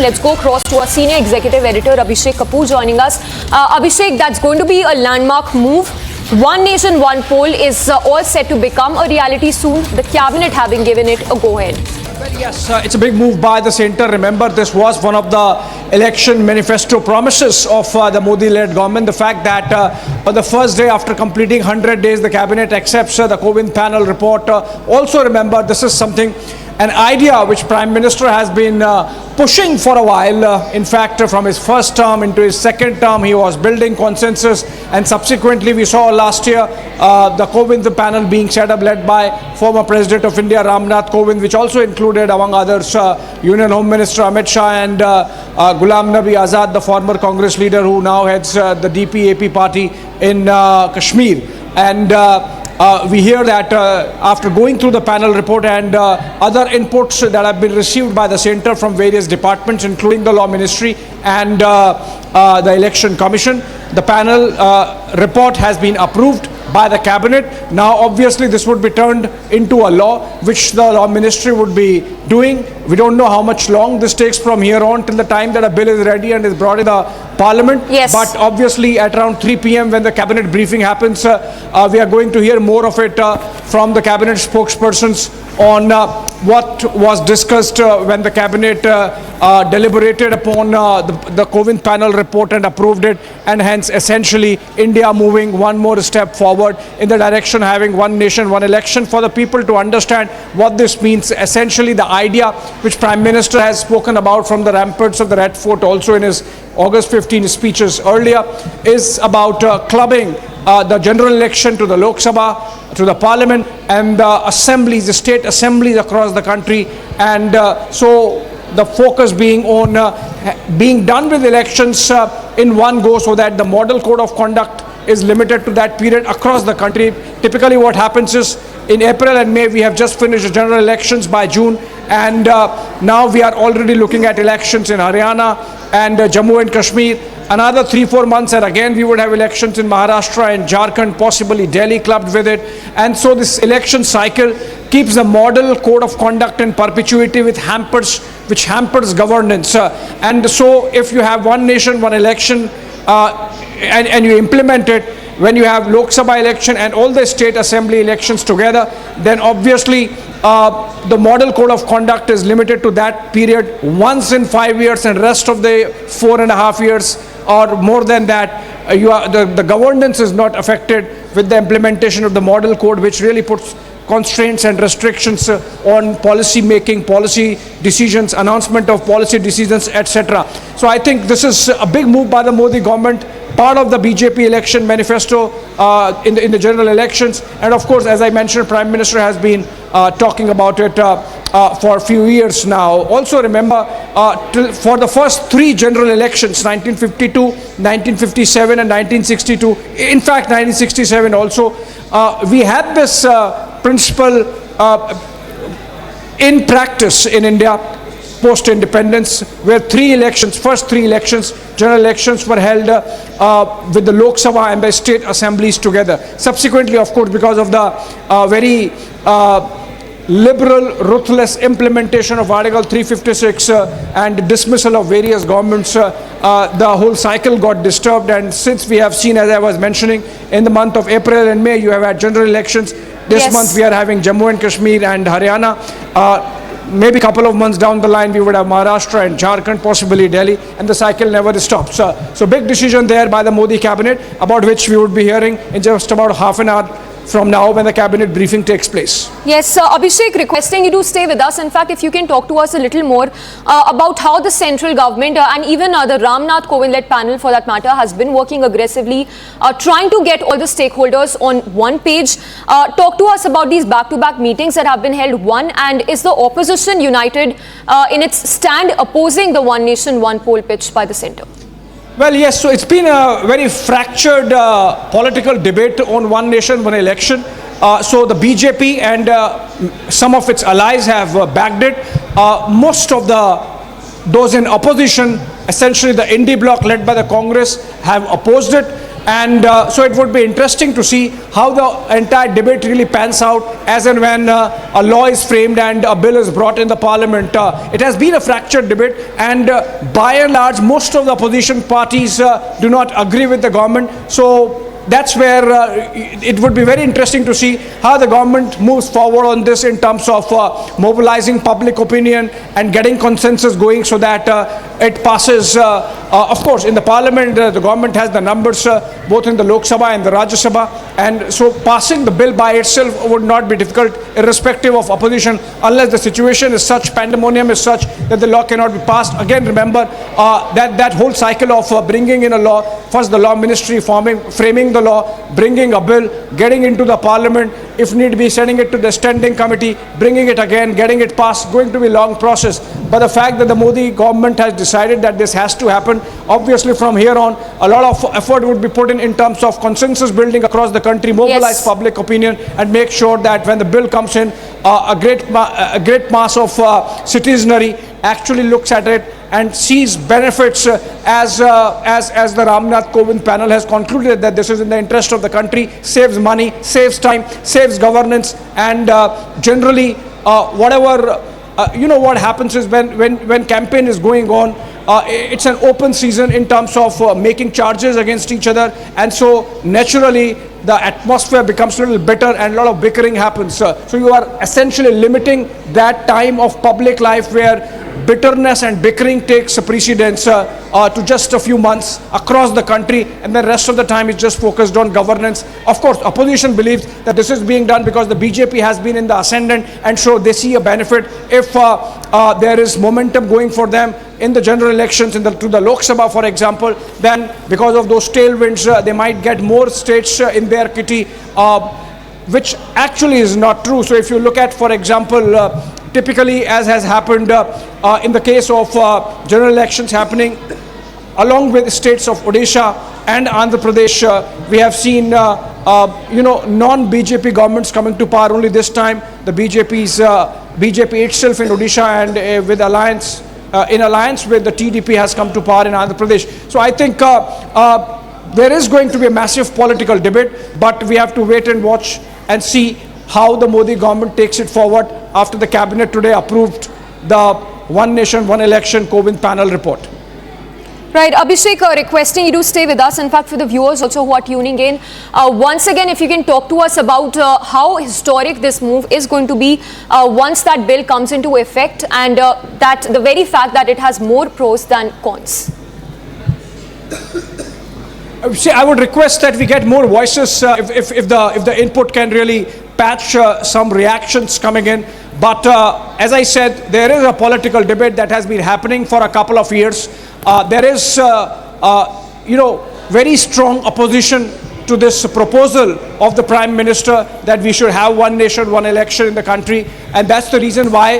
let's go across to our senior executive editor, Abhishek Kapoor, joining us. Abhishek, that's going to be a landmark move. One nation, one poll is all set to become a reality soon, the cabinet having given it a go-ahead. Well, yes, it's a big move by the centre. Remember, this was one of the election manifesto promises of the Modi-led government. The fact that on the first day after completing 100 days, the cabinet accepts the Kovind panel report. Also remember, this is something, an idea which Prime Minister has been pushing for a while. In fact, from his first term into his second term, he was building consensus, and subsequently we saw last year the Kovind panel being set up, led by former President of India, Ram Nath Kovind, which also included, among others, Union Home Minister Amit Shah and Ghulam Nabi Azad, the former Congress leader who now heads the DP-AP party in Kashmir. And we hear that after going through the panel report and other inputs that have been received by the centre from various departments, including the Law Ministry and the Election Commission, the panel report has been approved by the cabinet. Now, obviously, this would be turned into a law, which the Law Ministry would be doing. We don't know how much long this takes from here on till the time that a bill is ready and is brought in the Parliament. Yes. But obviously, at around 3 p.m. when the cabinet briefing happens, we are going to hear more of it from the cabinet spokespersons on what was discussed when the cabinet deliberated upon the Kovind panel report and approved it, and hence essentially India moving one more step forward in the direction having one nation, one election. For the people to understand what this means, essentially the idea which Prime Minister has spoken about from the ramparts of the Red Fort, also in his August 15 speeches earlier, is about clubbing the general election to the Lok Sabha, to the Parliament, and the assemblies, the state assemblies across the country. And so the focus being on being done with elections in one go, so that the model code of conduct is limited to that period across the country. Typically what happens is, in April and May, we have just finished the general elections by June, and now we are already looking at elections in Haryana and Jammu and Kashmir. Another 3-4 months, and again we would have elections in Maharashtra and Jharkhand, possibly Delhi clubbed with it. And so this election cycle keeps the model code of conduct in perpetuity, which hampers governance. And so if you have one nation, one election, and you implement it, when you have Lok Sabha election and all the state assembly elections together, then obviously the model code of conduct is limited to that period once in 5 years, and rest of the 4.5 years or more than that, the governance is not affected with the implementation of the model code, which really puts constraints and restrictions on policy making, policy decisions, announcement of policy decisions, etc. So I think this is a big move by the Modi government, part of the BJP election manifesto in the general elections. And of course, as I mentioned, Prime Minister has been talking about it for a few years now. Also remember, for the first 3 general elections, 1952, 1957 and 1962, in fact 1967 also, we had this principle in practice in India post-independence, where first three elections, general elections, were held with the Lok Sabha and the state assemblies together. Subsequently, of course, because of the very liberal, ruthless implementation of Article 356 and dismissal of various governments, the whole cycle got disturbed. And since we have seen, as I was mentioning, in the month of April and May, you have had general elections. This month we are having Jammu and Kashmir and Haryana. Maybe a couple of months down the line, we would have Maharashtra and Jharkhand, possibly Delhi, and the cycle never stops. So big decision there by the Modi cabinet, about which we would be hearing in just about half an hour from now when the cabinet briefing takes place. Yes, Abhishek, requesting you to stay with us. In fact, if you can talk to us a little more about how the central government and even the Ram Nath Kovind-led panel, for that matter, has been working aggressively, trying to get all the stakeholders on one page. Talk to us about these back-to-back meetings that have been held. One, and is the opposition united in its stand opposing the one nation, one poll pitched by the centre? Well, yes, so it's been a very fractured political debate on one nation, one election. So the BJP and some of its allies have backed it. Most of those in opposition, essentially the NDA bloc led by the Congress, have opposed it. And so it would be interesting to see how the entire debate really pans out as and when a law is framed and a bill is brought in the parliament. It has been a fractured debate, and by and large most of the opposition parties do not agree with the government. So that's where it would be very interesting to see how the government moves forward on this in terms of mobilizing public opinion and getting consensus going so that it passes. Of course, in the parliament, the government has the numbers both in the Lok Sabha and the Rajya Sabha, and so passing the bill by itself would not be difficult, irrespective of opposition, unless the situation is such, pandemonium is such that the law cannot be passed. Again, remember that whole cycle of bringing in a law, first the law ministry framing the law, bringing a bill, getting into the parliament, if need be sending it to the standing committee, bringing it again, getting it passed, going to be a long process. But the fact that the Modi government has decided that this has to happen, obviously from here on a lot of effort would be put in terms of consensus building across the country, mobilize public opinion, and make sure that when the bill comes in, a great mass of citizenry actually looks at it and sees benefits as the Ram Nath Kovind panel has concluded that this is in the interest of the country, saves money, saves time, saves governance, and generally whatever what happens is when campaign is going on, it's an open season in terms of making charges against each other, and so naturally the atmosphere becomes a little bitter and a lot of bickering happens. So you are essentially limiting that time of public life where bitterness and bickering takes precedence to just a few months across the country, and the rest of the time is just focused on governance. Of course, opposition believes that this is being done because the BJP has been in the ascendant, and so they see a benefit if there is momentum going for them in the general elections to the Lok Sabha, for example. Then because of those tailwinds, they might get more states in their kitty, which actually is not true. So if you look at, for example, typically as has happened in the case of general elections happening along with states of Odisha and Andhra Pradesh, we have seen non-BJP governments coming to power. Only this time the BJP itself in Odisha and with alliance in alliance with the TDP has come to power in Andhra Pradesh. So I think there is going to be a massive political debate, but we have to wait and watch and see how the Modi government takes it forward after the cabinet today approved the One Nation, One Election Kovind panel report. Right, Abhishek, requesting you to stay with us. In fact, for the viewers also who are tuning in, once again, if you can talk to us about how historic this move is going to be once that bill comes into effect, and that the very fact that it has more pros than cons. I would request that we get more voices if the input can really patch some reactions coming in. But as I said, there is a political debate that has been happening for a couple of years. There is, very strong opposition to this proposal of the Prime Minister that we should have one nation, one election in the country, and that's the reason why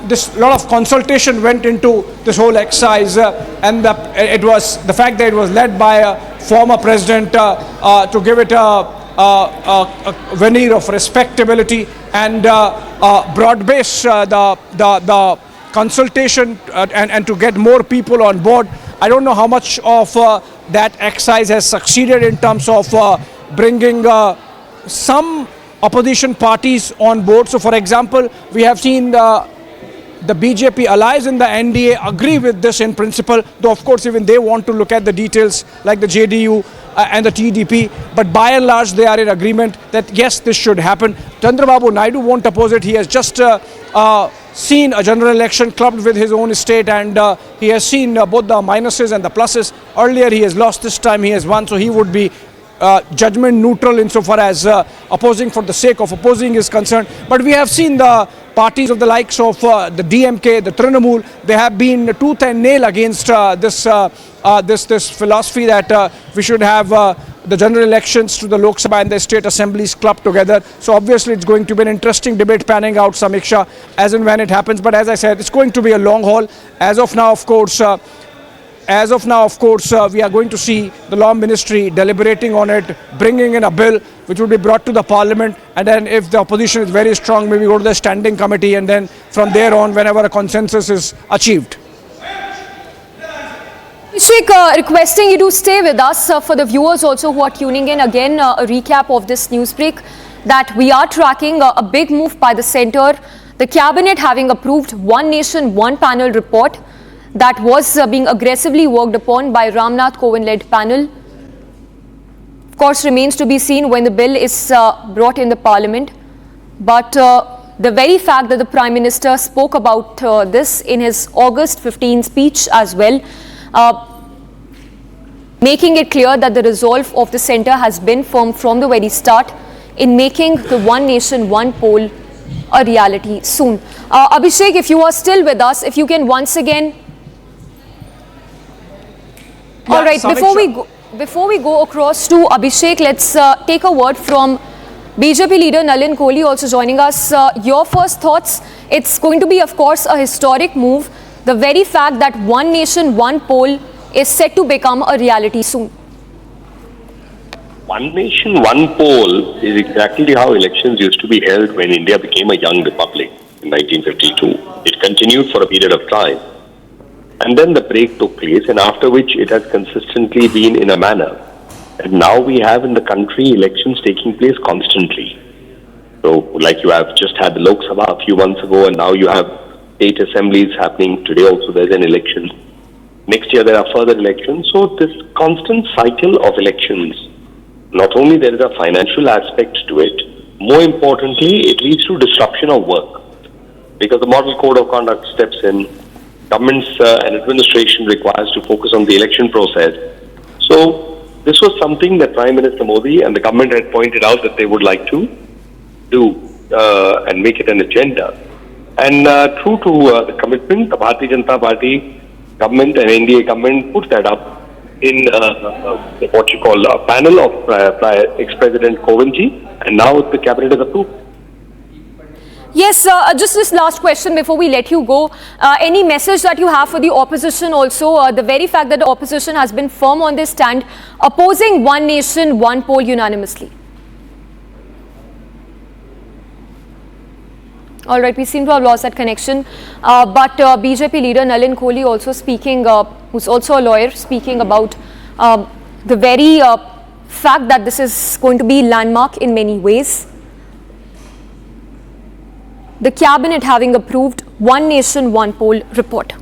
this lot of consultation went into this whole exercise, and it was the fact that it was led by a former president to give it a veneer of respectability and broad base the consultation and to get more people on board. I don't know how much of that exercise has succeeded in terms of bringing some opposition parties on board. So for example, we have seen the BJP allies in the NDA agree with this in principle, though of course even they want to look at the details like the JDU and the TDP, but by and large they are in agreement that yes, this should happen. Chandrababu Naidu won't oppose it. He has just seen a general election clubbed with his own state, and he has seen both the minuses and the pluses. Earlier he has lost, this time he has won, so he would be judgment neutral insofar as opposing for the sake of opposing is concerned. But we have seen the parties of the likes of the DMK, the Trinamool, they have been tooth and nail against this philosophy that we should have the general elections to the Lok Sabha and the state assemblies clubbed together. So obviously it's going to be an interesting debate panning out, Samiksha, as and when it happens. But as I said, it's going to be a long haul. As of now, of course, we are going to see the Law Ministry deliberating on it, bringing in a bill which will be brought to the Parliament, and then if the opposition is very strong, maybe go to the standing committee, and then from there on, whenever a consensus is achieved. Abhishek, requesting you to stay with us for the viewers also who are tuning in. Again, a recap of this news break that we are tracking a big move by the centre. The cabinet having approved One Nation, One Panel report that was being aggressively worked upon by Ram Nath Kovind-led panel. Of course, remains to be seen when the bill is brought in the parliament. But the very fact that the Prime Minister spoke about this in his August 15 speech as well, making it clear that the resolve of the centre has been firm from the very start in making the One Nation, One Poll a reality soon. Abhishek, if you are still with us, if you can once again... Yeah, all right, Samiksha. before we go across to Abhishek, let's take a word from BJP leader Nalin Kohli also joining us. Your first thoughts? It's going to be, of course, a historic move. The very fact that One Nation, One Poll is set to become a reality soon. One nation, one poll is exactly how elections used to be held when India became a young republic in 1952. It continued for a period of time. And then the break took place, and after which it has consistently been in a manner. And now we have in the country elections taking place constantly. So like you have just had the Lok Sabha a few months ago, and now you have state assemblies happening. Today also there's an election. Next year there are further elections. So this constant cycle of elections, not only there is a financial aspect to it, more importantly, it leads to disruption of work. Because the model code of conduct steps in, governments and administration requires to focus on the election process. So this was something that Prime Minister Modi and the government had pointed out that they would like to do and make it an agenda. And true to the commitment, the Bharatiya Janata Party government and NDA government put that up in what you call a panel of ex-President Kovindji, and now the cabinet has approved. Yes, just this last question before we let you go. Any message that you have for the opposition also? The very fact that the opposition has been firm on this stand, opposing One Nation, One Poll unanimously. All right, we seem to have lost that connection. But BJP leader Nalin Kohli also speaking, who's also a lawyer, speaking about the very fact that this is going to be landmark in many ways. The cabinet having approved One Nation, One Poll report.